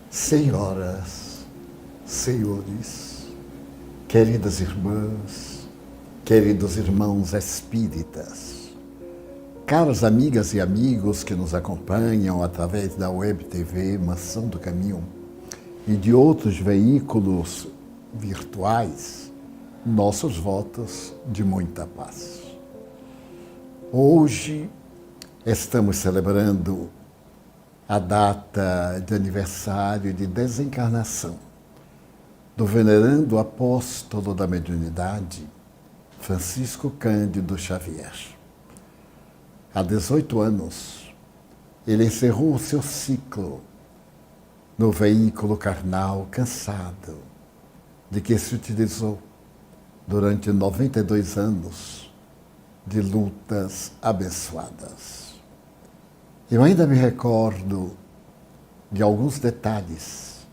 Senhoras, senhores, queridas irmãs, queridos irmãos espíritas, caras amigas e amigos que nos acompanham através da Web TV Mansão do Caminho e de outros veículos virtuais, nossos votos de muita paz. Hoje estamos celebrando a data de aniversário de desencarnação do venerando apóstolo da mediunidade, Francisco Cândido Xavier. Há 18 anos, ele encerrou o seu ciclo no veículo carnal cansado, de que se utilizou durante 92 anos de lutas abençoadas. Eu ainda me recordo de alguns detalhes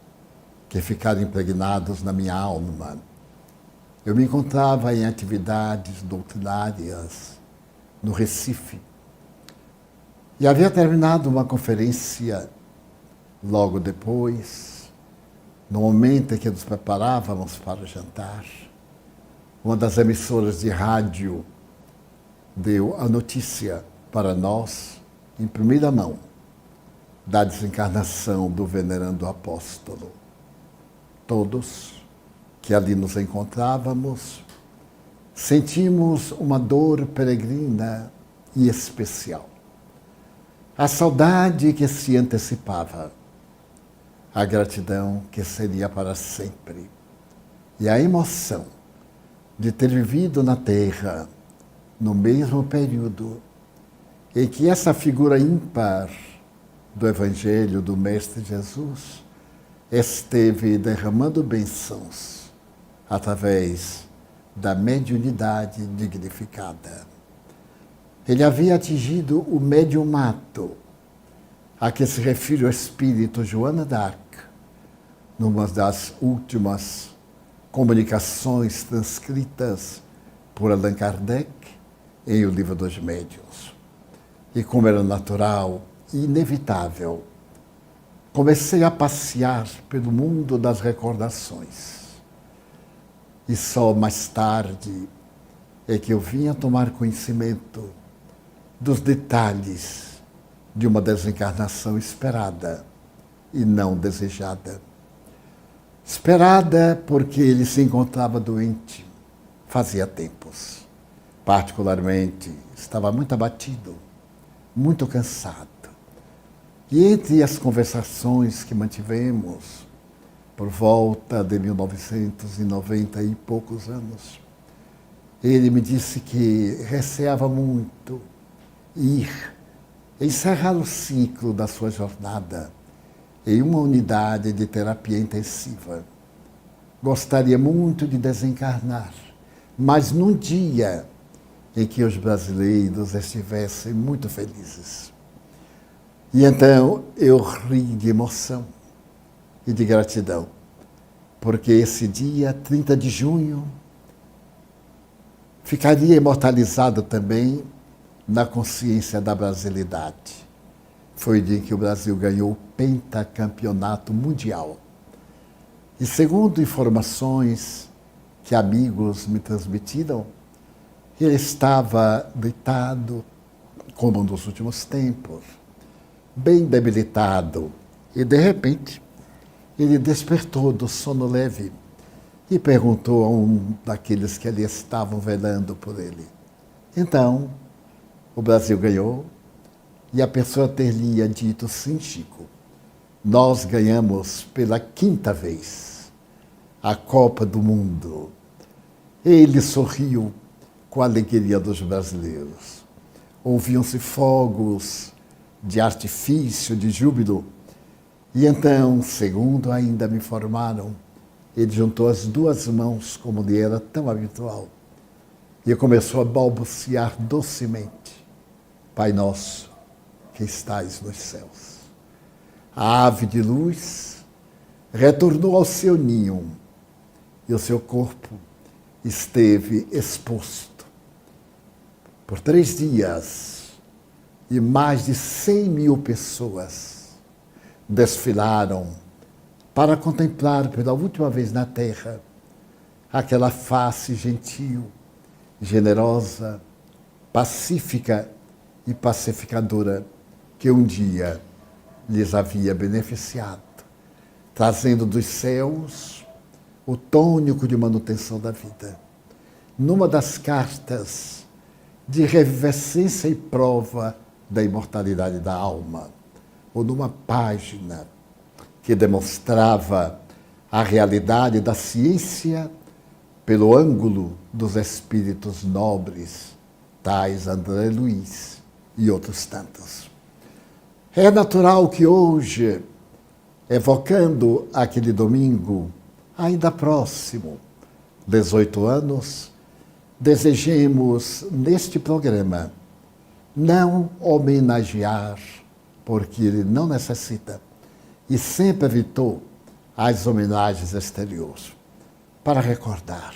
que ficaram impregnados na minha alma. Eu me encontrava em atividades doutrinárias no Recife e havia terminado uma conferência logo depois, no momento em que nos preparávamos para o jantar. Uma das emissoras de rádio deu a notícia para nós, em primeira mão, da desencarnação do venerando apóstolo. Todos que ali nos encontrávamos sentimos uma dor peregrina e especial. A saudade que se antecipava, a gratidão que seria para sempre e a emoção de ter vivido na Terra no mesmo período em que essa figura ímpar do Evangelho do Mestre Jesus esteve derramando bênçãos através da mediunidade dignificada. Ele havia atingido o mediumato, a que se refere o espírito Joana d'Arc, numa das últimas comunicações transcritas por Allan Kardec em O Livro dos Médiuns. E como era natural e inevitável, comecei a passear pelo mundo das recordações. E só mais tarde é que eu vim a tomar conhecimento dos detalhes de uma desencarnação esperada e não desejada. Esperada porque ele se encontrava doente fazia tempos. Particularmente, estava muito abatido, muito cansado. E entre as conversações que mantivemos, por volta de 1990 e poucos anos, ele me disse que receava muito ir encerrar o ciclo da sua jornada em uma unidade de terapia intensiva. Gostaria muito de desencarnar, mas num dia em que os brasileiros estivessem muito felizes. E então eu ri de emoção e de gratidão, porque esse dia, 30 de junho, ficaria imortalizado também na consciência da brasilidade. Foi o dia em que o Brasil ganhou o pentacampeonato mundial. E segundo informações que amigos me transmitiram, ele estava deitado, como nos últimos tempos, bem debilitado. E, de repente, ele despertou do sono leve e perguntou a um daqueles que ali estavam velando por ele. Então, o Brasil ganhou e a pessoa teria dito: sim, Chico, nós ganhamos pela 5ª vez a Copa do Mundo. Ele sorriu com a alegria dos brasileiros. Ouviam-se fogos de artifício, de júbilo. E então, segundo ainda me informaram, ele juntou as duas mãos, como lhe era tão habitual, e começou a balbuciar docemente: Pai nosso, que estais nos céus. A ave de luz retornou ao seu ninho e o seu corpo esteve exposto por 3 dias e mais de 100.000 pessoas desfilaram para contemplar pela última vez na terra aquela face gentil, generosa, pacífica e pacificadora que um dia lhes havia beneficiado, trazendo dos céus o tônico de manutenção da vida. Numa das cartas de revivescência e prova da imortalidade da alma, ou numa página que demonstrava a realidade da ciência pelo ângulo dos espíritos nobres, tais André Luiz e outros tantos. É natural que hoje, evocando aquele domingo, ainda próximo, 18 anos, desejemos neste programa não homenagear, porque ele não necessita, e sempre evitou as homenagens exteriores, para recordar,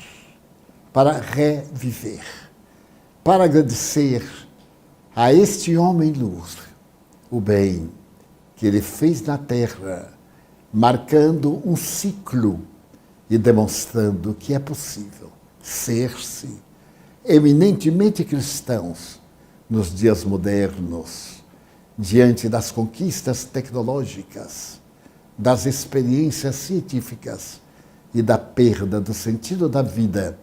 para reviver, para agradecer a este homem-luz o bem que ele fez na terra, marcando um ciclo e demonstrando que é possível ser-se eminentemente cristãos nos dias modernos, diante das conquistas tecnológicas, das experiências científicas e da perda do sentido da vida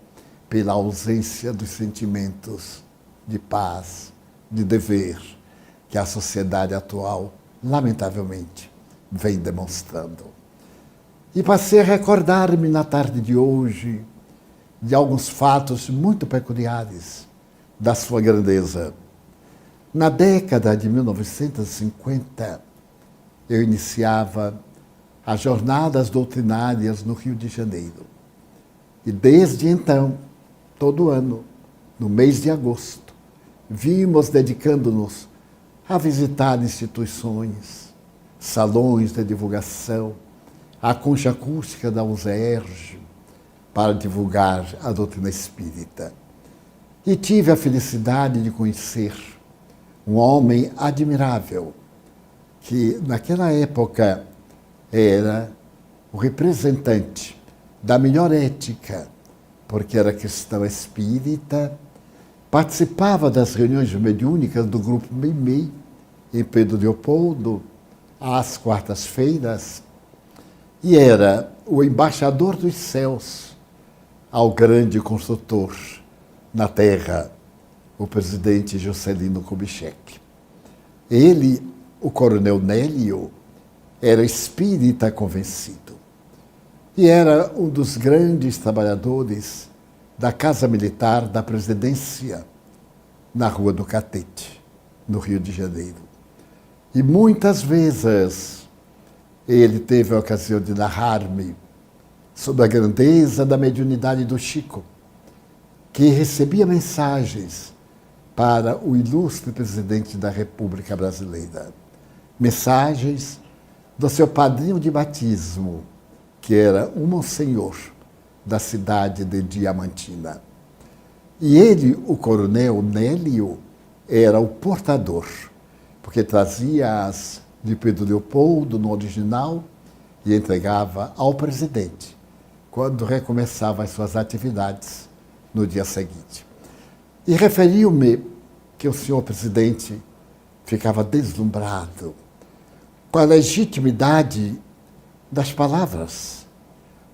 pela ausência dos sentimentos de paz, de dever, que a sociedade atual, lamentavelmente, vem demonstrando. E passei a recordar-me na tarde de hoje de alguns fatos muito peculiares da sua grandeza. Na década de 1950, eu iniciava as jornadas doutrinárias no Rio de Janeiro. E desde então, todo ano, no mês de agosto, vimos dedicando-nos a visitar instituições, salões de divulgação, a concha acústica da USERJ, para divulgar a doutrina espírita. E tive a felicidade de conhecer um homem admirável, que naquela época era o representante da melhor ética, porque era cristão espírita, participava das reuniões mediúnicas do grupo Meimei, em Pedro Leopoldo, às quartas-feiras, e era o embaixador dos céus ao grande construtor na terra, o presidente Juscelino Kubitschek. Ele, o coronel Nélio, era espírita convencido e era um dos grandes trabalhadores da Casa Militar da Presidência, na Rua do Catete, no Rio de Janeiro. E muitas vezes ele teve a ocasião de narrar-me sobre a grandeza da mediunidade do Chico, que recebia mensagens para o ilustre presidente da República Brasileira. Mensagens do seu padrinho de batismo, que era um monsenhor da cidade de Diamantina. E ele, o coronel Nélio, era o portador, porque trazia as de Pedro Leopoldo no original e entregava ao presidente, quando recomeçava as suas atividades no dia seguinte. E referiu-me que o senhor presidente ficava deslumbrado com a legitimidade das palavras,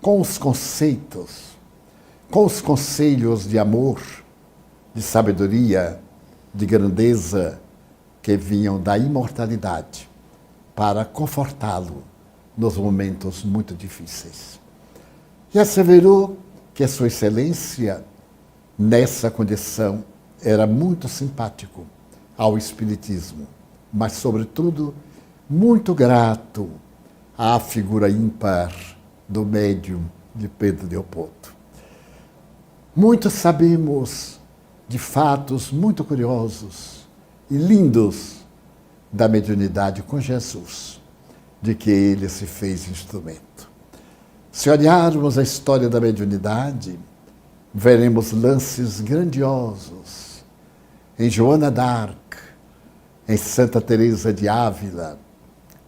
com os conceitos, com os conselhos de amor, de sabedoria, de grandeza que vinham da imortalidade para confortá-lo nos momentos muito difíceis. E asseverou que a sua excelência, nessa condição, era muito simpático ao espiritismo, mas, sobretudo, muito grato à figura ímpar do médium de Pedro Leopoldo. Muitos sabemos de fatos muito curiosos e lindos da mediunidade com Jesus, de que ele se fez instrumento. Se olharmos a história da mediunidade, veremos lances grandiosos em Joana d'Arc, em Santa Teresa de Ávila,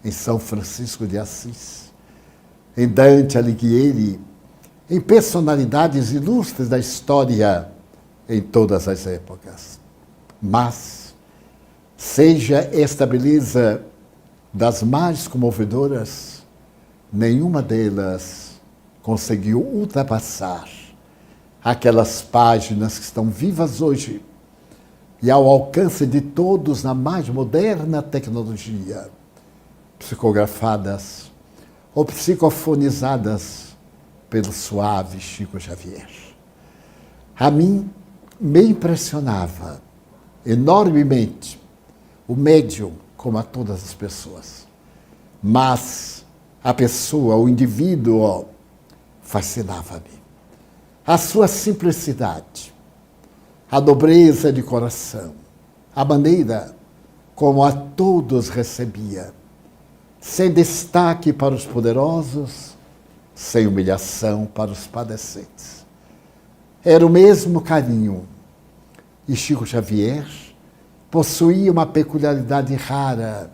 em São Francisco de Assis. em Dante Alighieri, em personalidades ilustres da história em todas as épocas. Mas, seja esta beleza das mais comovedoras, nenhuma delas conseguiu ultrapassar aquelas páginas que estão vivas hoje e ao alcance de todos na mais moderna tecnologia, psicografadas ou psicofonizadas pelo suave Chico Xavier. A mim me impressionava enormemente o médium, como a todas as pessoas. Mas a pessoa, o indivíduo, fascinava-me. A sua simplicidade, a nobreza de coração, a maneira como a todos recebia, sem destaque para os poderosos, sem humilhação para os padecentes. Era o mesmo carinho. E Chico Xavier possuía uma peculiaridade rara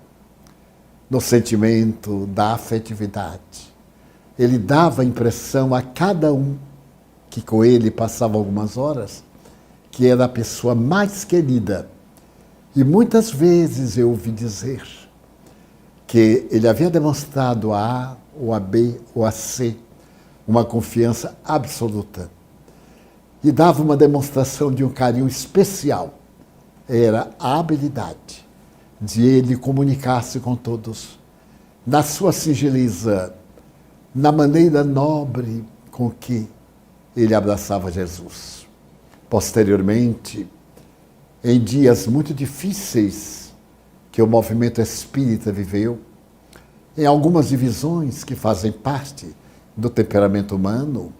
no sentimento da afetividade. Ele dava a impressão a cada um que com ele passava algumas horas que era a pessoa mais querida. E muitas vezes eu ouvi dizer que ele havia demonstrado a A, ou a B, ou a C, uma confiança absoluta. E dava uma demonstração de um carinho especial. Era a habilidade de ele comunicar-se com todos, na sua singeleza, na maneira nobre com que ele abraçava Jesus. Posteriormente, em dias muito difíceis que o movimento espírita viveu, em algumas divisões que fazem parte do temperamento humano,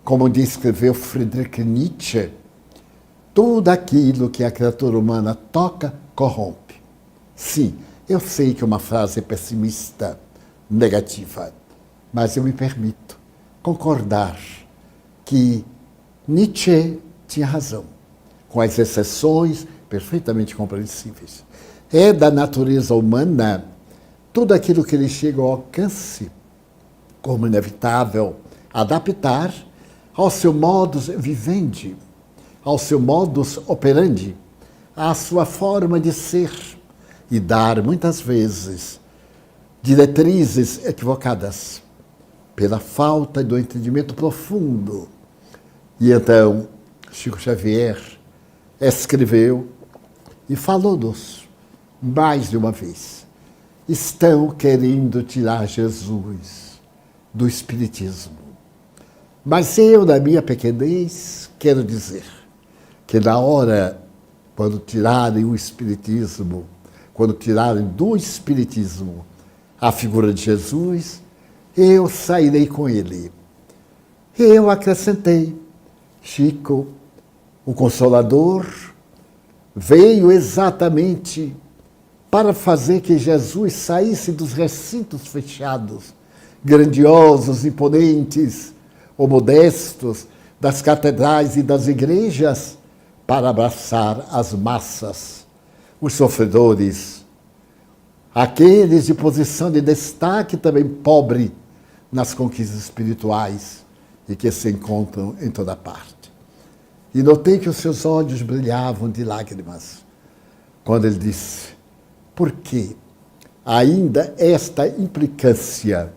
como descreveu Friedrich Nietzsche, tudo aquilo que a criatura humana toca, corrompe. Sim, eu sei que é uma frase pessimista, negativa, mas eu me permito concordar que Nietzsche tinha razão, com as exceções perfeitamente compreensíveis. É da natureza humana tudo aquilo que ele chega ao alcance, como inevitável, adaptar ao seu modus vivendi, ao seu modus operandi, à sua forma de ser e dar, muitas vezes, diretrizes equivocadas pela falta do entendimento profundo. E então, Chico Xavier escreveu e falou-nos mais de uma vez. Estão querendo tirar Jesus do Espiritismo. Mas eu, na minha pequenez, quero dizer que na hora, quando tirarem o Espiritismo, quando tirarem do Espiritismo a figura de Jesus, eu sairei com ele. Eu acrescentei, Chico, o Consolador, veio exatamente para fazer que Jesus saísse dos recintos fechados, grandiosos, imponentes ou modestos, das catedrais e das igrejas, para abraçar as massas, os sofredores, aqueles de posição de destaque também pobre nas conquistas espirituais e que se encontram em toda parte. E notei que os seus olhos brilhavam de lágrimas quando ele disse: por que ainda esta implicância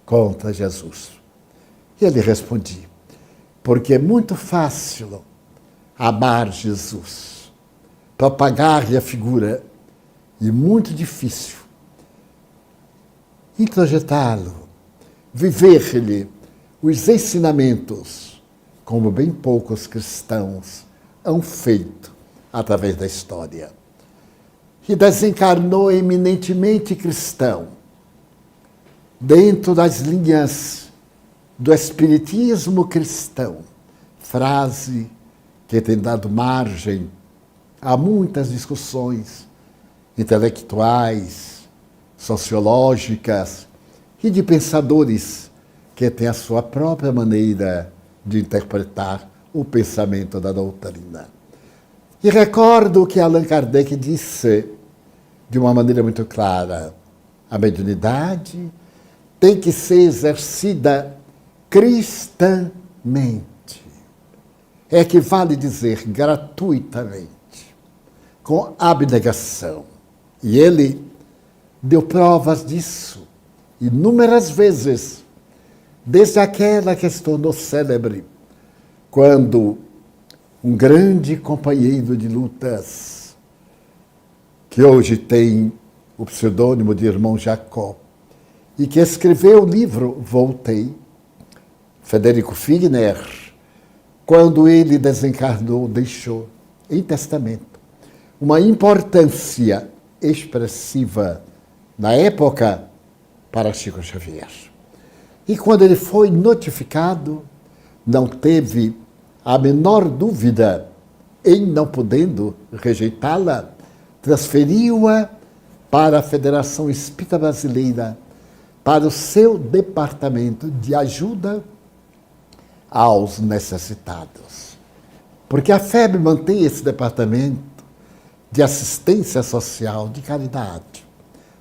contra Jesus? E ele respondia: porque é muito fácil amar Jesus, propagar-lhe a figura, e muito difícil introjetá-lo, viver-lhe os ensinamentos, como bem poucos cristãos hão feito através da história. E desencarnou eminentemente cristão, dentro das linhas do espiritismo cristão, frase que tem dado margem a muitas discussões intelectuais, sociológicas e de pensadores que têm a sua própria maneira de interpretar o pensamento da doutrina. E recordo que Allan Kardec disse de uma maneira muito clara: a mediunidade tem que ser exercida cristãmente. Equivale dizer gratuitamente, com abnegação. E ele deu provas disso inúmeras vezes, desde aquela que se tornou célebre, quando um grande companheiro de lutas, que hoje tem o pseudônimo de Irmão Jacó, e que escreveu o livro Voltei, Federico Figner, quando ele desencarnou, deixou em testamento uma importância expressiva na época para Chico Xavier. E quando ele foi notificado, não teve a menor dúvida em não podendo rejeitá-la, transferiu-a para a Federação Espírita Brasileira, para o seu departamento de ajuda aos necessitados. Porque a FEB mantém esse departamento de assistência social, de caridade,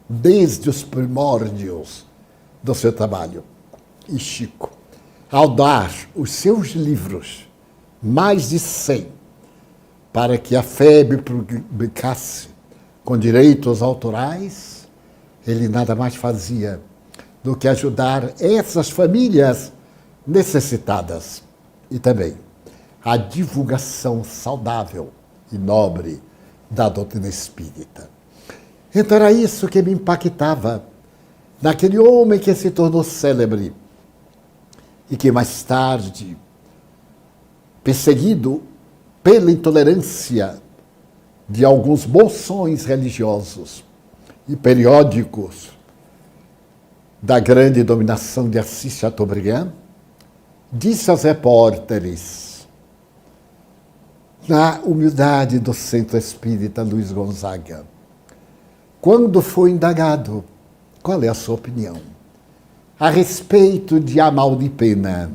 desde os primórdios do seu trabalho. E Chico, ao dar os seus livros, mais de 100, para que a FEB publicasse com direitos autorais, ele nada mais fazia do que ajudar essas famílias necessitadas. E também a divulgação saudável e nobre da doutrina espírita. Então era isso que me impactava naquele homem que se tornou célebre e que mais tarde, perseguido pela intolerância de alguns bolsões religiosos e periódicos da grande dominação de Assis Chateaubriand, disse aos repórteres, na humildade do Centro Espírita Luiz Gonzaga, quando foi indagado, qual é a sua opinião a respeito de Amaury Pena?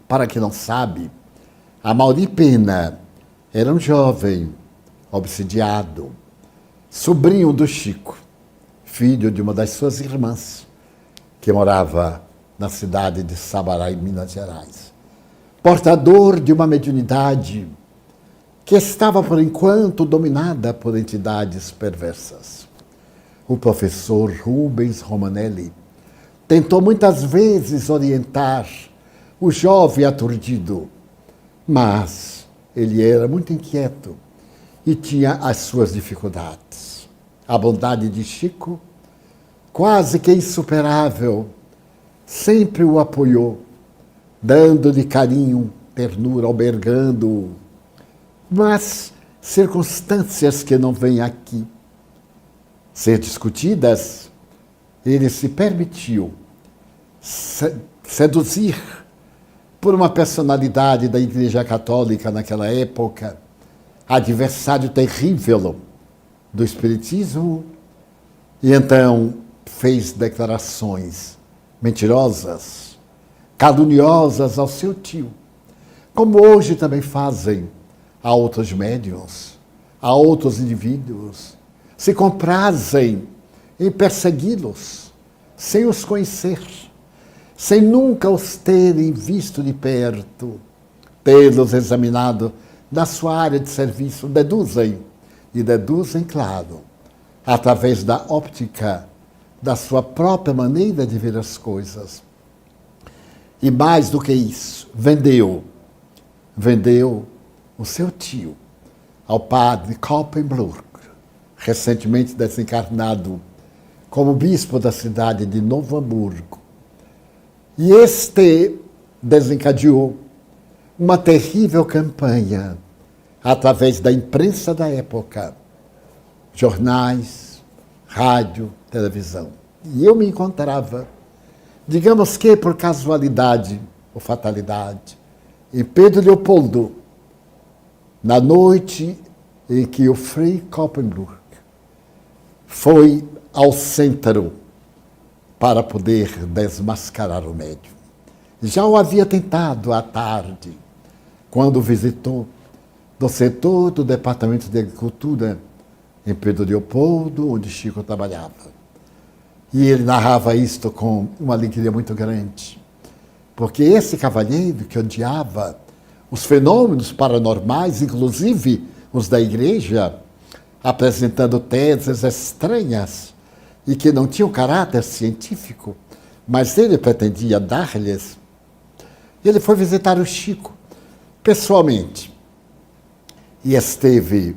Para quem não sabe, Amaury Pena era um jovem obsidiado, sobrinho do Chico, filho de uma das suas irmãs, que morava na cidade de Sabará, em Minas Gerais. Portador de uma mediunidade que estava, por enquanto, dominada por entidades perversas. O professor Rubens Romanelli tentou muitas vezes orientar o jovem aturdido, mas ele era muito inquieto e tinha as suas dificuldades. A bondade de Chico, quase que insuperável, sempre o apoiou, dando-lhe carinho, ternura, albergando-o. Mas circunstâncias que não vêm aqui ser discutidas, ele se permitiu seduzir por uma personalidade da Igreja Católica naquela época, adversário terrível do Espiritismo, e então fez declarações mentirosas, caluniosas ao seu tio, como hoje também fazem a outros médiuns, a outros indivíduos, se comprazem em persegui-los, sem os conhecer, sem nunca os terem visto de perto, tê-los examinado na sua área de serviço, deduzem, claro, através da óptica da sua própria maneira de ver as coisas. E mais do que isso, vendeu o seu tio ao padre Koppenbluch, recentemente desencarnado como bispo da cidade de Novo Hamburgo. E este desencadeou uma terrível campanha através da imprensa da época, jornais, rádio, televisão. E eu me encontrava, digamos que por casualidade ou fatalidade, em Pedro Leopoldo, na noite em que o Frei Koppenbluch foi ao centro para poder desmascarar o médium. Já o havia tentado à tarde, quando visitou do setor do Departamento de Agricultura em Pedro Leopoldo, onde Chico trabalhava. E ele narrava isto com uma alegria muito grande. Porque esse cavalheiro que odiava os fenômenos paranormais, inclusive os da igreja, apresentando teses estranhas e que não tinham caráter científico, mas ele pretendia dar-lhes, ele foi visitar o Chico pessoalmente e esteve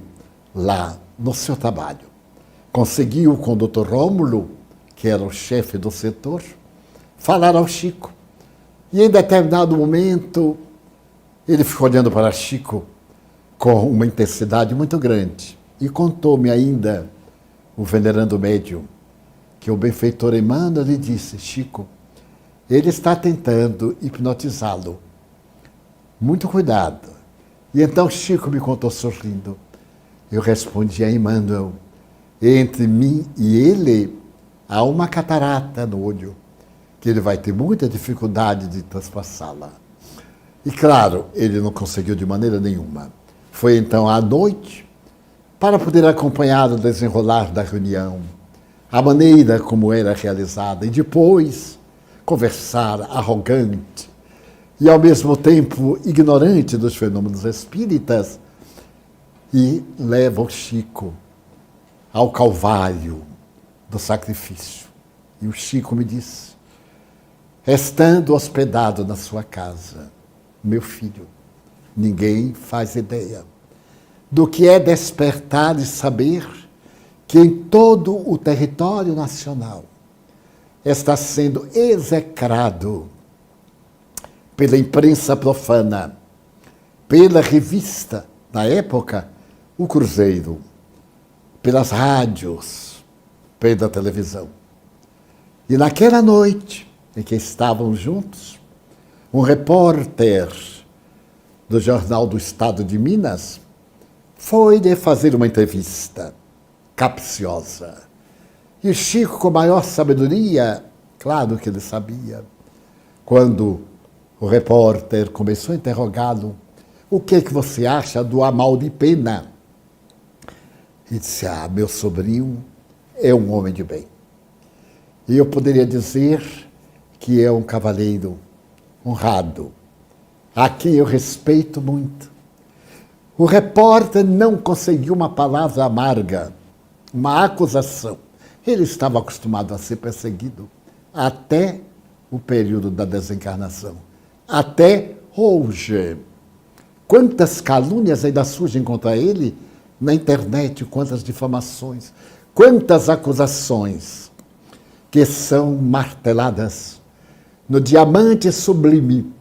lá no seu trabalho. Conseguiu com o doutor Rômulo, que era o chefe do setor, falar ao Chico. E em determinado momento, ele ficou olhando para Chico com uma intensidade muito grande. E contou-me ainda, o venerando médium, que o benfeitor Emmanuel lhe disse: Chico, ele está tentando hipnotizá-lo. Muito cuidado. E então Chico me contou sorrindo. Eu respondi a Emmanuel: entre mim e ele há uma catarata no olho, que ele vai ter muita dificuldade de transpassá-la. E claro, ele não conseguiu de maneira nenhuma. Foi então à noite, para poder acompanhar o desenrolar da reunião, a maneira como era realizada, e depois conversar arrogante e ao mesmo tempo ignorante dos fenômenos espíritas, e leva o Chico ao calvário do sacrifício. E o Chico me disse, estando hospedado na sua casa: meu filho, ninguém faz ideia do que é despertar e saber que em todo o território nacional está sendo execrado pela imprensa profana, pela revista, na época, o Cruzeiro, pelas rádios, pela televisão. E naquela noite em que estavam juntos, um repórter do Jornal do Estado de Minas foi-lhe fazer uma entrevista capciosa. E o Chico, com maior sabedoria, claro que ele sabia, quando o repórter começou a interrogá-lo: o que é que você acha do Amaldi Pena? E disse: meu sobrinho é um homem de bem. E eu poderia dizer que é um cavalheiro honrado, a quem eu respeito muito. O repórter não conseguiu uma palavra amarga, uma acusação. Ele estava acostumado a ser perseguido até o período da desencarnação. Até hoje. Quantas calúnias ainda surgem contra ele na internet, quantas difamações, quantas acusações que são marteladas no diamante sublime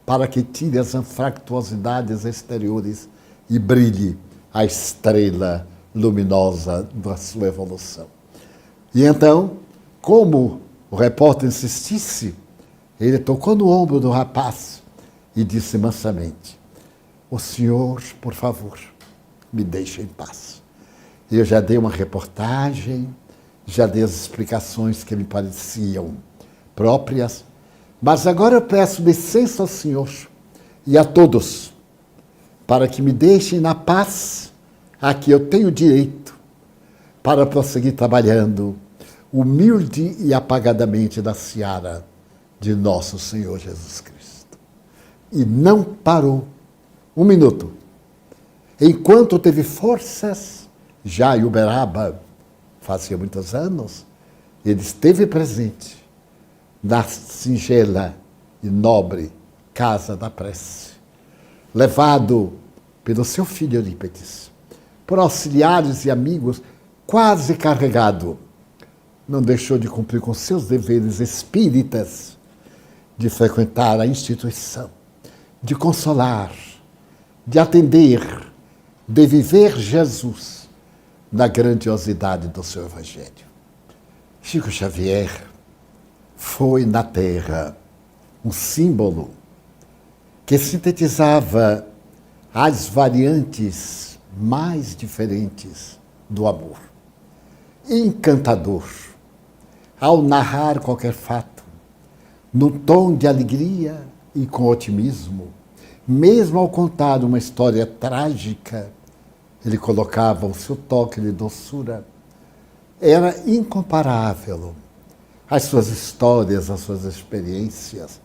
para que tire as anfractuosidades exteriores e brilhe a estrela luminosa da sua evolução. E então, como o repórter insistisse, ele tocou no ombro do rapaz e disse mansamente: o senhor, por favor, me deixe em paz. Eu já dei uma reportagem, já dei as explicações que me pareciam próprias, mas agora eu peço licença ao senhor e a todos para que me deixem na paz a que eu tenho direito para prosseguir trabalhando humilde e apagadamente na seara de nosso Senhor Jesus Cristo. E não parou um minuto. Enquanto teve forças, já em Uberaba, fazia muitos anos, ele esteve presente na singela e nobre Casa da Prece, levado pelo seu filho Eurípides, por auxiliares e amigos, quase carregado, não deixou de cumprir com seus deveres espíritas, de frequentar a instituição, de consolar, de atender, de viver Jesus na grandiosidade do seu Evangelho. Chico Xavier foi na Terra um símbolo que sintetizava as variantes mais diferentes do amor. Encantador, ao narrar qualquer fato, no tom de alegria e com otimismo, mesmo ao contar uma história trágica, ele colocava o seu toque de doçura. Era incomparável as suas histórias, as suas experiências,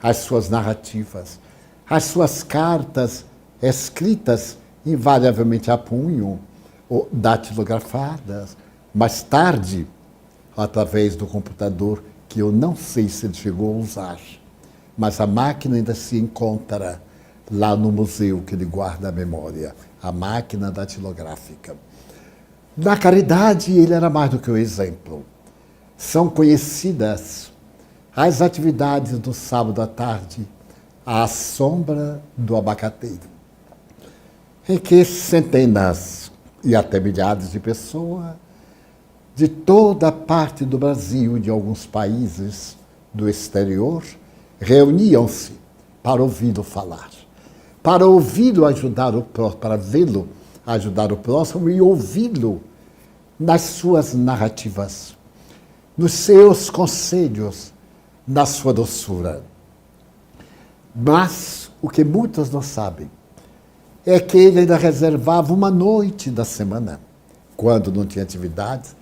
as suas narrativas, as suas cartas escritas invariavelmente a punho ou datilografadas, mais tarde, através do computador, que eu não sei se ele chegou a usar, mas a máquina ainda se encontra lá no museu que ele guarda a memória, a máquina datilográfica. Na caridade, ele era mais do que um exemplo. São conhecidas as atividades do sábado à tarde, à sombra do abacateiro, em que centenas e até milhares de pessoas de toda a parte do Brasil e de alguns países do exterior reuniam-se para ouvi-lo falar, para ouvi-lo ajudar o próximo, para vê-lo ajudar o próximo e ouvi-lo nas suas narrativas, nos seus conselhos, na sua doçura. Mas o que muitos não sabem é que ele ainda reservava uma noite da semana, quando não tinha atividades,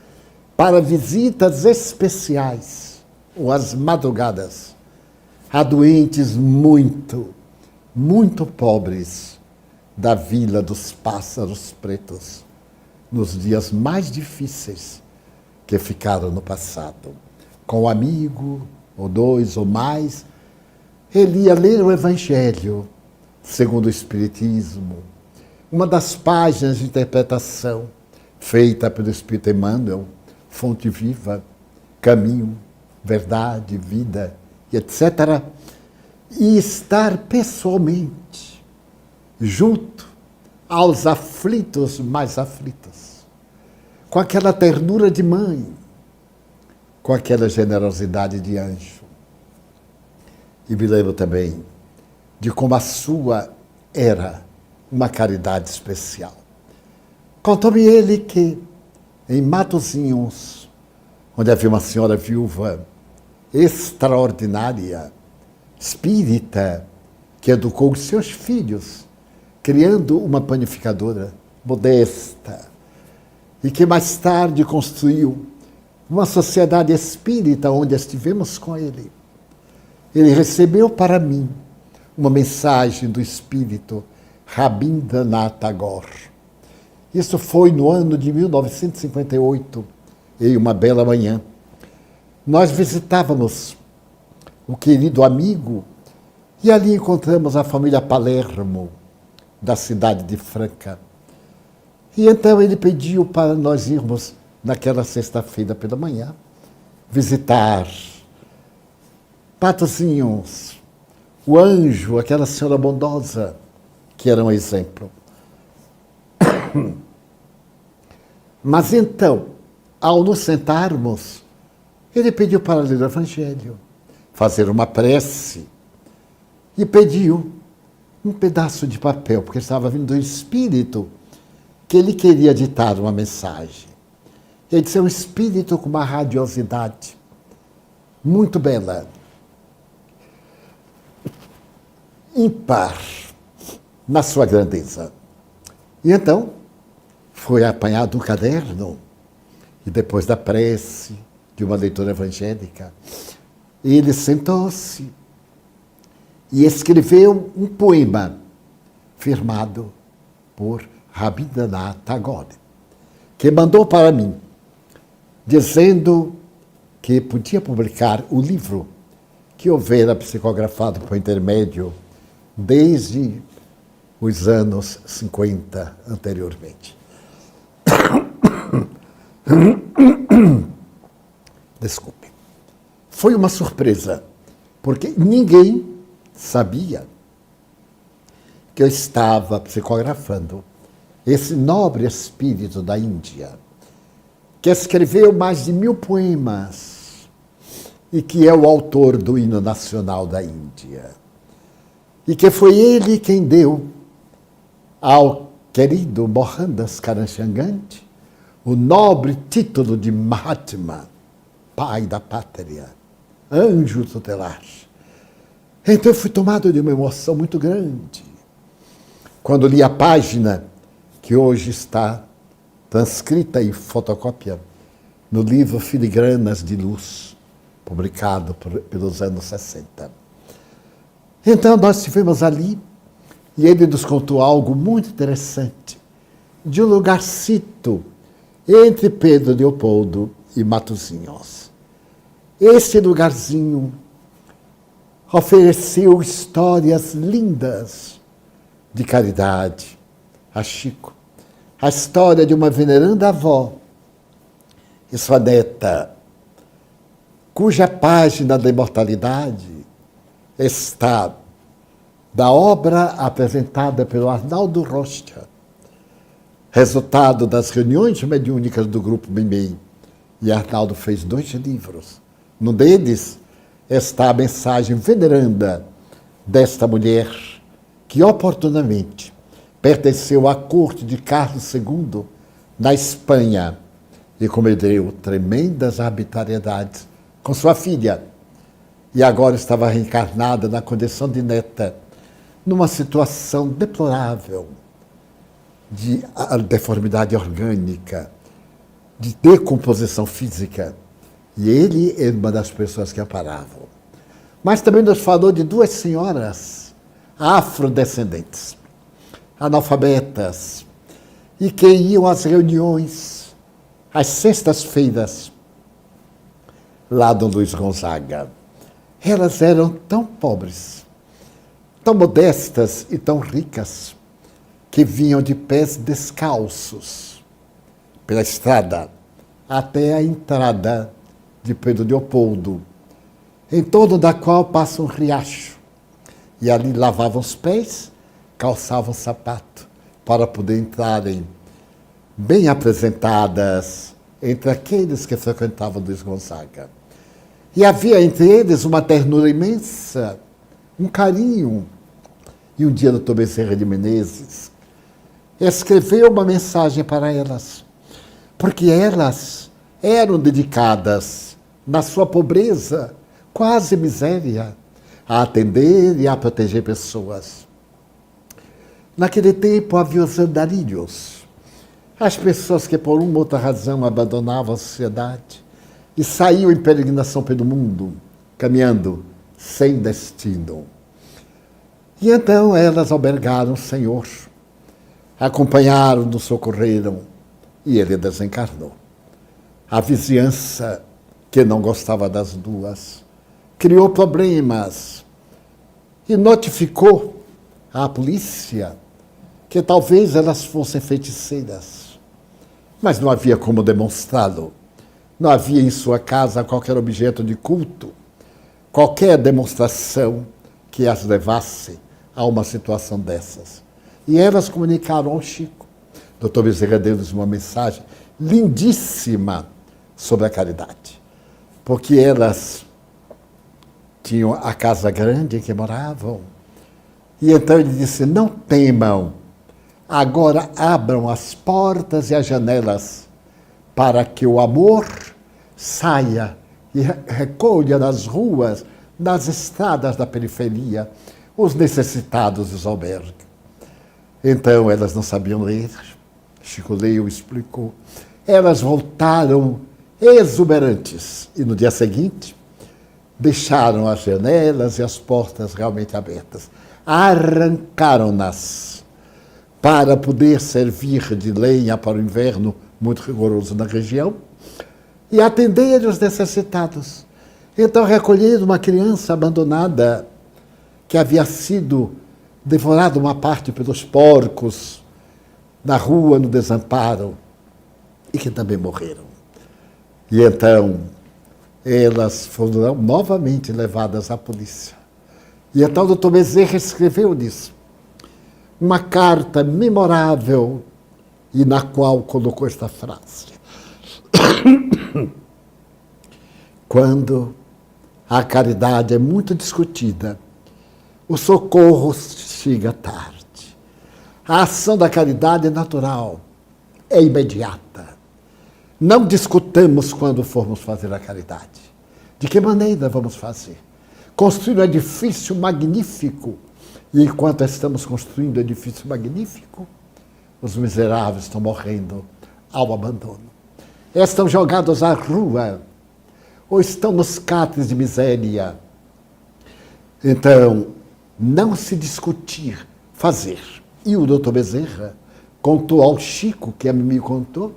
para visitas especiais, ou às madrugadas, a doentes muito, muito pobres da Vila dos Pássaros Pretos, nos dias mais difíceis que ficaram no passado. Com um amigo, ou dois, ou mais, ele ia ler o Evangelho, segundo o Espiritismo, uma das páginas de interpretação feita pelo Espírito Emmanuel, fonte viva, caminho, verdade, vida, etc. E estar pessoalmente junto aos aflitos mais aflitos, com aquela ternura de mãe, com aquela generosidade de anjo. E me lembro também de como a sua era uma caridade especial. Contou-me ele que em Matozinhos, onde havia uma senhora viúva extraordinária, espírita, que educou os seus filhos, criando uma panificadora modesta, e que mais tarde construiu uma sociedade espírita onde estivemos com ele. Ele recebeu para mim uma mensagem do espírito Rabindranath Tagore. Isso foi no ano de 1958, em uma bela manhã. Nós visitávamos o querido amigo e ali encontramos a família Palermo, da cidade de Franca. E então ele pediu para nós irmos, naquela sexta-feira pela manhã, visitar Matozinhos, o anjo, aquela senhora bondosa, que era um exemplo. Mas então, ao nos sentarmos, ele pediu para ler o Evangelho, fazer uma prece, e pediu um pedaço de papel, porque estava vindo do Espírito, que ele queria ditar uma mensagem. Ele disse, é um espírito com uma radiosidade muito bela, ímpar na sua grandeza. E então, foi apanhado um caderno, e depois da prece, de uma leitura evangélica, ele sentou-se e escreveu um poema firmado por Rabindranath Tagore, que mandou para mim, dizendo que podia publicar o livro que houvera psicografado por intermédio desde os anos 50 anteriormente. Desculpe. Foi uma surpresa, porque ninguém sabia que eu estava psicografando esse nobre espírito da Índia, que escreveu mais de 1000 poemas e que é o autor do hino nacional da Índia. E que foi ele quem deu ao querido Mohandas Karamchand o nobre título de Mahatma, pai da pátria, anjo tutelar. Então eu fui tomado de uma emoção muito grande quando li a página que hoje está transcrita em fotocópia no livro Filigranas de Luz, publicado pelos anos 60. Então, nós estivemos ali e ele nos contou algo muito interessante, de um lugarcito entre Pedro Leopoldo e Matosinhos. Esse lugarzinho ofereceu histórias lindas de caridade a Chico. A história de uma veneranda avó e sua neta, cuja página da imortalidade está da obra apresentada pelo Arnaldo Rocha, resultado das reuniões mediúnicas do Grupo Mimei. E Arnaldo fez 2 livros. Num deles está a mensagem veneranda desta mulher que oportunamente pertenceu à corte de Carlos II na Espanha e cometeu tremendas arbitrariedades com sua filha. E agora estava reencarnada na condição de neta, numa situação deplorável de deformidade orgânica, de decomposição física. E ele é uma das pessoas que amparavam. Mas também nos falou de 2 senhoras afrodescendentes, analfabetas, e que iam às reuniões, às sextas-feiras, lá do Luiz Gonzaga. Elas eram tão pobres, tão modestas e tão ricas, que vinham de pés descalços pela estrada até a entrada de Pedro Leopoldo, em torno da qual passa um riacho. E ali lavavam os pés, calçavam o sapato, para poder entrarem bem apresentadas entre aqueles que frequentavam Luiz Gonzaga. E havia entre eles uma ternura imensa, um carinho. E um dia o Dr. Bezerra de Menezes escreveu uma mensagem para elas, porque elas eram dedicadas, na sua pobreza, quase miséria, a atender e a proteger pessoas. Naquele tempo havia os andarilhos, as pessoas que por uma ou outra razão abandonavam a sociedade e saíam em peregrinação pelo mundo, caminhando sem destino. E então elas albergaram o Senhor, acompanharam-no, socorreram, e ele desencarnou. A vizinhança, que não gostava das 2, criou problemas e notificou à polícia que talvez elas fossem feiticeiras. Mas não havia como demonstrá-lo. Não havia em sua casa qualquer objeto de culto, qualquer demonstração que as levasse a uma situação dessas. E elas comunicaram ao Chico. Dr. Bezerra deu-lhes uma mensagem lindíssima sobre a caridade, porque elas tinham a casa grande em que moravam. E então ele disse: não temam, agora abram as portas e as janelas para que o amor saia e recolha nas ruas, nas estradas da periferia, os necessitados dos albergues. Então elas não sabiam ler, Chico leu, explicou. Elas voltaram exuberantes e no dia seguinte deixaram as janelas e as portas realmente abertas. Arrancaram-nas para poder servir de lenha para o inverno muito rigoroso na região e atender os necessitados. Então recolheram uma criança abandonada que havia sido devorada uma parte pelos porcos na rua, no desamparo, e que também morreram. E então elas foram novamente levadas à polícia. E então o Dr. Bezerra escreveu nisso uma carta memorável e na qual colocou esta frase: quando a caridade é muito discutida, o socorro chega tarde. A ação da caridade é natural, é imediata. Não discutamos quando formos fazer a caridade. De que maneira vamos fazer? Construir um edifício magnífico. E enquanto estamos construindo um edifício magnífico, os miseráveis estão morrendo ao abandono. Estão jogados à rua. ou estão nos cátaros de miséria. Então, não se discutir, fazer. E o doutor Bezerra contou ao Chico, que a Mimi contou,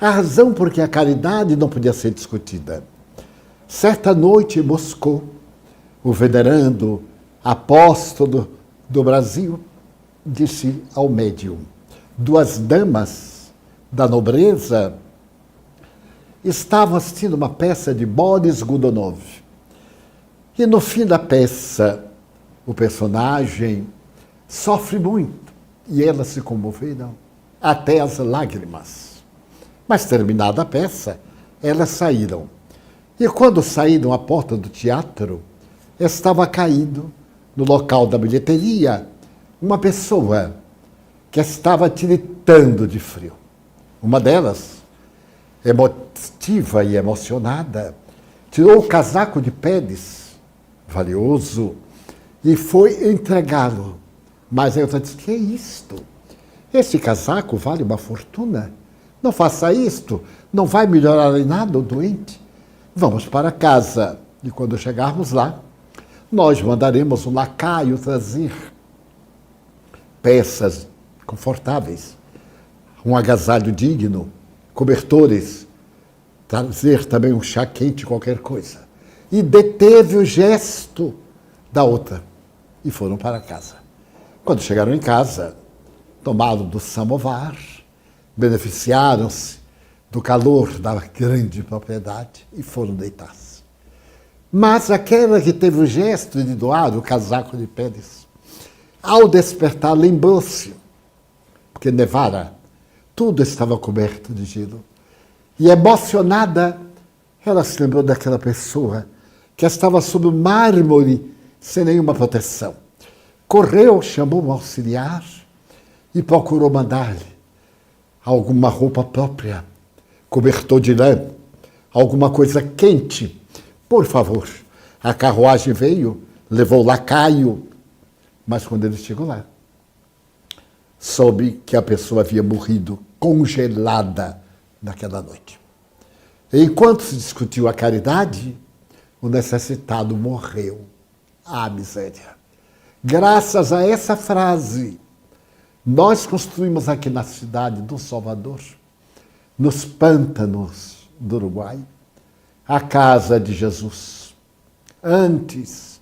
a razão por que a caridade não podia ser discutida. Certa noite em Moscou, o venerando apóstolo do Brasil disse ao médium: duas damas da nobreza estavam assistindo uma peça de Boris Godunov. E no fim da peça, o personagem sofre muito e elas se comoveram até as lágrimas. Mas terminada a peça, elas saíram. E quando saíram à porta do teatro, estava caído no local da bilheteria uma pessoa que estava tiritando de frio. Uma delas, emotiva e emocionada, tirou o casaco de peles, valioso, e foi entregá-lo. Mas a outra disse: que é isto? Esse casaco vale uma fortuna. Não faça isto, não vai melhorar em nada o doente. Vamos para casa. E quando chegarmos lá, nós mandaremos um lacaio trazer peças confortáveis, um agasalho digno, cobertores, trazer também um chá quente, qualquer coisa. E deteve o gesto da outra. E foram para casa. Quando chegaram em casa, tomaram do samovar, beneficiaram-se do calor da grande propriedade e foram deitar-se. Mas aquela que teve o gesto de doar o casaco de peles, ao despertar, lembrou-se, porque nevara, tudo estava coberto de gelo. E emocionada, ela se lembrou daquela pessoa que estava sob o mármore sem nenhuma proteção. Correu, chamou um auxiliar e procurou mandar-lhe alguma roupa própria, cobertor de lã, alguma coisa quente. Por favor. A carruagem veio, levou o lacaio, mas quando ele chegou lá, soube que a pessoa havia morrido congelada naquela noite. Enquanto se discutiu a caridade, o necessitado morreu. Ah, miséria! Graças a essa frase, nós construímos aqui na cidade do Salvador, nos pântanos do Uruguai, a Casa de Jesus. Antes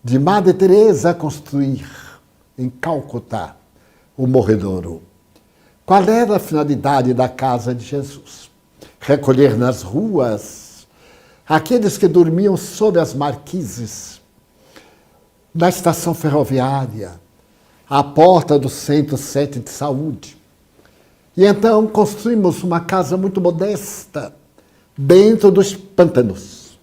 de Madre Teresa construir em Calcutá o Morredouro. Qual era a finalidade da Casa de Jesus? Recolher nas ruas aqueles que dormiam sob as marquises, na estação ferroviária, à porta do Centro 7 de Saúde. E então construímos uma casa muito modesta, dentro dos pântanos.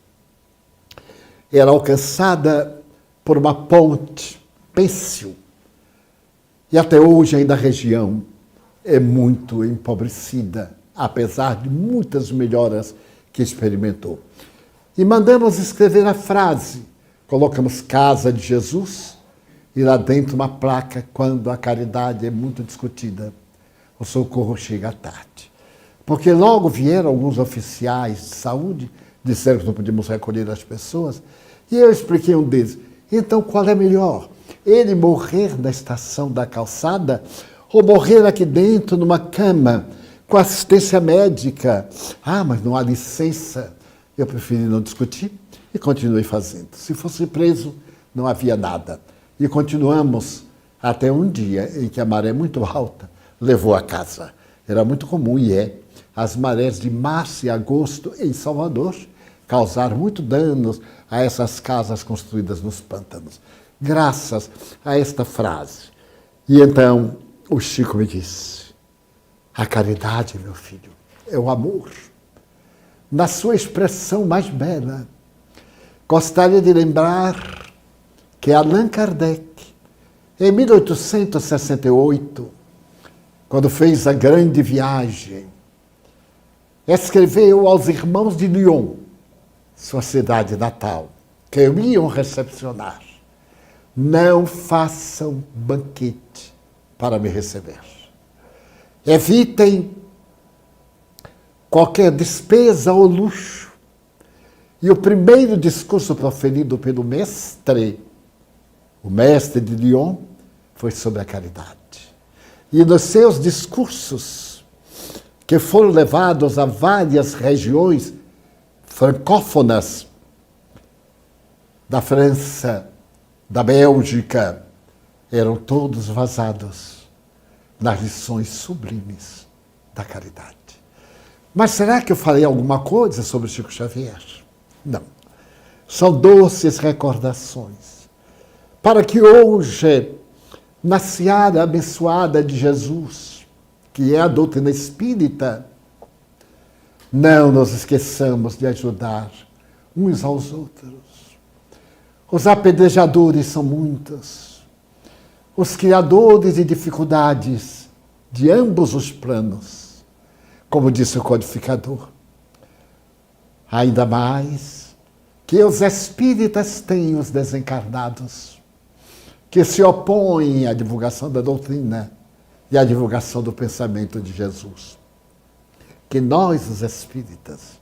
Era alcançada por uma ponte pêssil. E até hoje ainda a região é muito empobrecida, apesar de muitas melhoras que experimentou. E mandamos escrever a frase, colocamos Casa de Jesus e lá dentro uma placa: quando a caridade é muito discutida, o socorro chega à tarde. Porque logo vieram alguns oficiais de saúde, disseram que não podíamos recolher as pessoas, e eu expliquei um deles: então qual é melhor? Ele morrer na estação da calçada ou morrer aqui dentro numa cama com assistência médica? Ah, mas não há licença. Eu preferi não discutir e continuei fazendo. Se fosse preso, não havia nada. E continuamos até um dia em que a maré muito alta levou a casa. Era muito comum, e é, as marés de março e agosto em Salvador causar muito danos a essas casas construídas nos pântanos, graças a esta frase. E então o Chico me disse: a caridade, meu filho, é o amor, na sua expressão mais bela. Gostaria de lembrar que Allan Kardec, em 1868, quando fez a grande viagem, escreveu aos irmãos de Lyon, sua cidade natal, que o iam recepcionar: não façam banquete para me receber. Evitem qualquer despesa ou luxo. E o primeiro discurso proferido pelo mestre, o mestre de Lyon, foi sobre a caridade. E nos seus discursos, que foram levados a várias regiões francófonas da França, da Bélgica, eram todos vazados nas lições sublimes da caridade. Mas será que eu falei alguma coisa sobre Chico Xavier? Não. São doces recordações. Para que hoje, na seara abençoada de Jesus, que é a doutrina espírita, não nos esqueçamos de ajudar uns aos outros. Os apedrejadores são muitos. Os criadores de dificuldades de ambos os planos, como disse o codificador. Ainda mais que os espíritas têm os desencarnados, que se opõem à divulgação da doutrina e à divulgação do pensamento de Jesus. Que nós, os espíritas,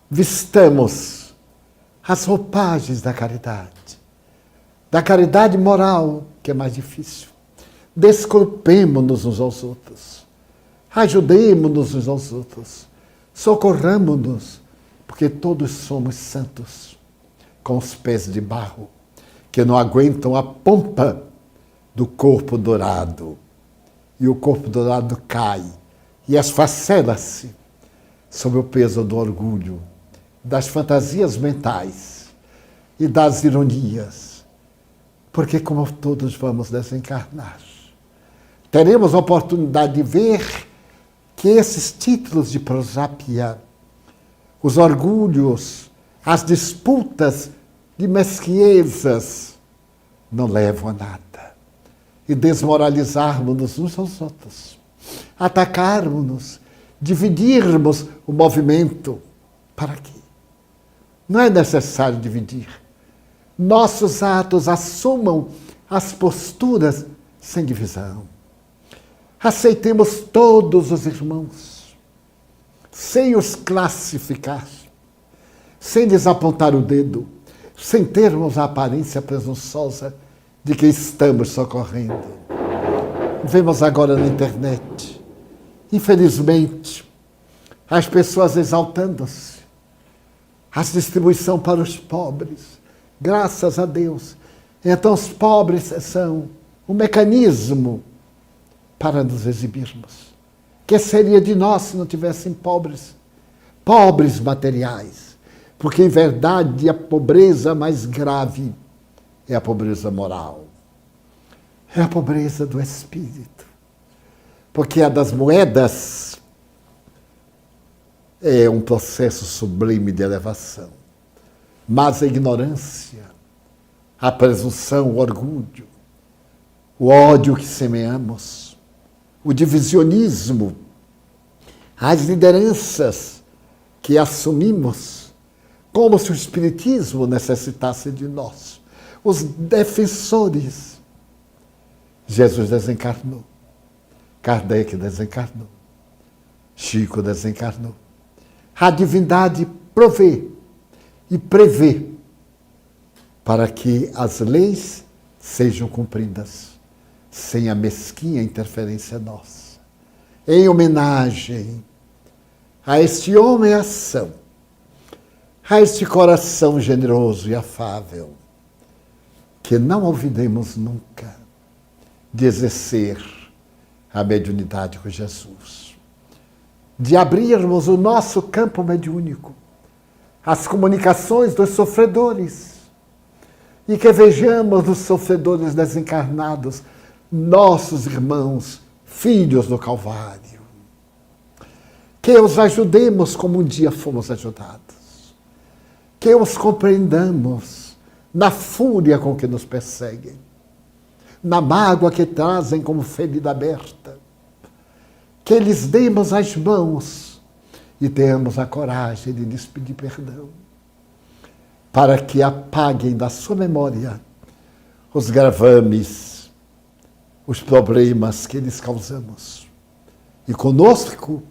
vistamos as roupagens da caridade moral, que é mais difícil. Desculpemo-nos uns aos outros, ajudemo-nos uns aos outros, socorramo-nos, porque todos somos santos, com os pés de barro, que não aguentam a pompa do corpo dourado. E o corpo dourado cai e esfacela-se sob o peso do orgulho, das fantasias mentais e das ironias. Porque como todos vamos desencarnar, teremos a oportunidade de ver que esses títulos de prosápia, os orgulhos, as disputas de mesquinhezas, não levam a nada. E desmoralizarmos-nos uns aos outros, atacarmos-nos, dividirmos o movimento. Para quê? Não é necessário dividir. Nossos atos assumam as posturas sem divisão. Aceitemos todos os irmãos, sem os classificar, sem desapontar o dedo, sem termos a aparência presunçosa de que estamos socorrendo. Vemos agora na internet, infelizmente, as pessoas exaltando-se, a distribuição para os pobres, graças a Deus. Então os pobres são um mecanismo para nos exibirmos. Que seria de nós se não tivessem pobres? Pobres materiais. Porque, em verdade, a pobreza mais grave é a pobreza moral. É a pobreza do espírito. Porque a das moedas é um processo sublime de elevação. Mas a ignorância, a presunção, o orgulho, o ódio que semeamos, o divisionismo, as lideranças que assumimos, como se o espiritismo necessitasse de nós. Os defensores. Jesus desencarnou. Kardec desencarnou. Chico desencarnou. A divindade provê e prevê para que as leis sejam cumpridas sem a mesquinha interferência nossa. Em homenagem a este homem-ação, a este coração generoso e afável, que não olvidemos nunca de exercer a mediunidade com Jesus, de abrirmos o nosso campo mediúnico, as comunicações dos sofredores, e que vejamos os sofredores desencarnados, nossos irmãos, filhos do Calvário. Que os ajudemos como um dia fomos ajudados. Que os compreendamos na fúria com que nos perseguem, na mágoa que trazem como ferida aberta. Que lhes demos as mãos e tenhamos a coragem de lhes pedir perdão, para que apaguem da sua memória os gravames, os problemas que lhes causamos. E conosco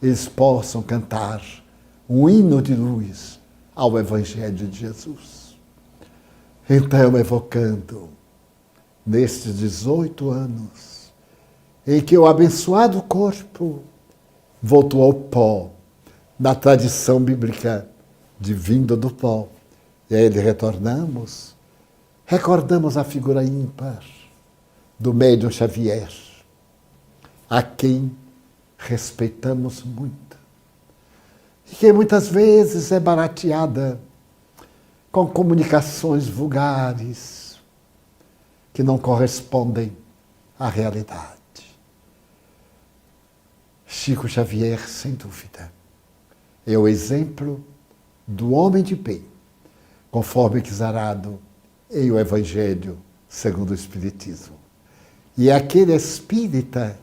eles possam cantar um hino de luz ao Evangelho de Jesus. Então, evocando, nestes 18 anos, em que o abençoado corpo voltou ao pó, na tradição bíblica de vindo do pó, e a ele retornamos, recordamos a figura ímpar do médium Xavier, a quem respeitamos muito, e que muitas vezes é barateada com comunicações vulgares que não correspondem à realidade. Chico Xavier, sem dúvida, é o exemplo do homem de bem, conforme exarado em o Evangelho segundo o Espiritismo. E é aquele espírita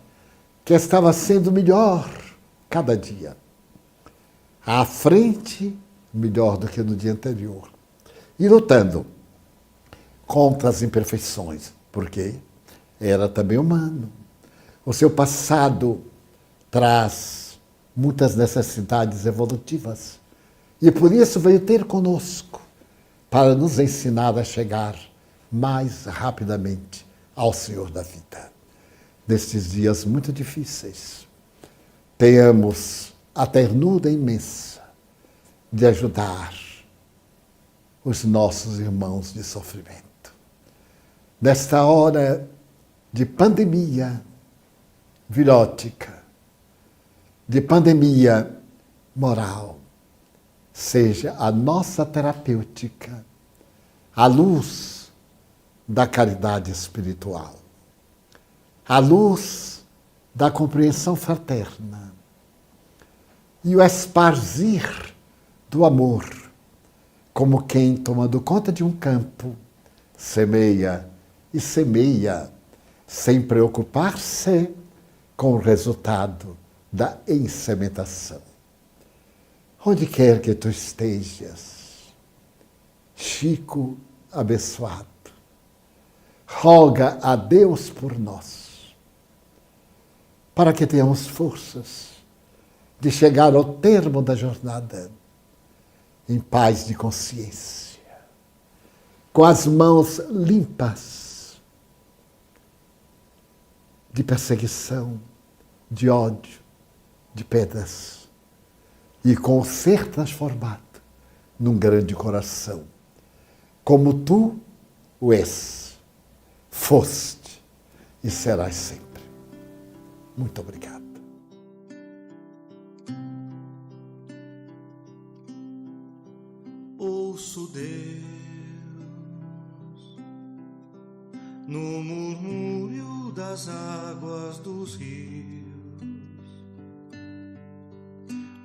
que estava sendo melhor cada dia, à frente, melhor do que no dia anterior, e lutando contra as imperfeições, porque era também humano. O seu passado traz muitas necessidades evolutivas, e por isso veio ter conosco, para nos ensinar a chegar mais rapidamente ao Senhor da vida. Nestes dias muito difíceis, tenhamos a ternura imensa de ajudar os nossos irmãos de sofrimento. Nesta hora de pandemia virótica, de pandemia moral, seja a nossa terapêutica à luz da caridade espiritual, à luz da compreensão fraterna e o esparzir do amor, como quem, tomando conta de um campo, semeia e semeia, sem preocupar-se com o resultado da ensementação. Onde quer que tu estejas, Chico abençoado, roga a Deus por nós, para que tenhamos forças de chegar ao termo da jornada em paz de consciência, com as mãos limpas de perseguição, de ódio, de pedras, e com o ser transformado num grande coração, como tu o és, foste e serás sempre. Muito obrigado. Ouço Deus no murmúrio das águas dos rios.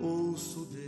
Ouço Deus